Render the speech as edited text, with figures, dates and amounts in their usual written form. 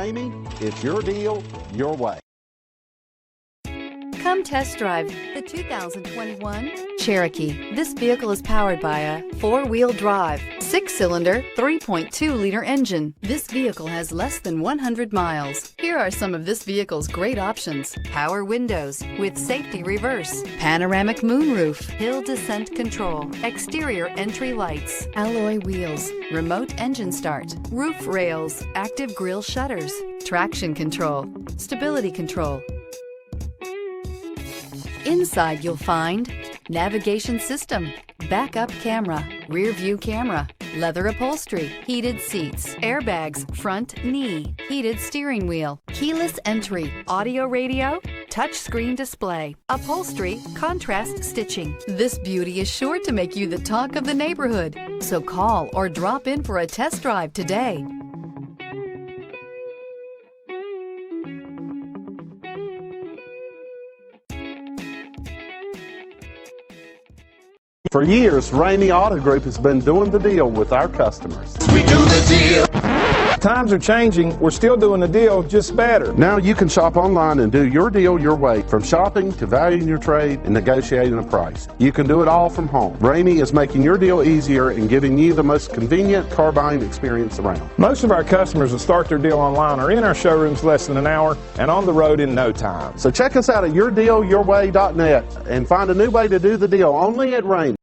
Ramey, it's your deal, your way. Come test drive the 2021 Cherokee. This vehicle is powered by a four-wheel drive, six-cylinder, 3.2-liter engine. This vehicle has less than 100 miles. Here are some of this vehicle's great options: power windows with safety reverse, panoramic moonroof, hill descent control, exterior entry lights, alloy wheels, remote engine start, roof rails, active grille shutters, traction control, stability control. Inside you'll find navigation system, backup camera, rear view camera, leather upholstery, heated seats, airbags, front knee, heated steering wheel, keyless entry, audio radio, touchscreen display, upholstery, contrast stitching. This beauty is sure to make you the talk of the neighborhood. So call or drop in for a test drive today. For years, Ramey Auto Group has been doing the deal with our customers. We do the deal. Times are changing. We're still doing the deal, just better. Now you can shop online and do your deal your way, from shopping to valuing your trade and negotiating a price. You can do it all from home. Ramey is making your deal easier and giving you the most convenient car buying experience around. Most of our customers that start their deal online are in our showrooms less than an hour and on the road in no time. So check us out at yourdealyourway.net and find a new way to do the deal only at Ramey.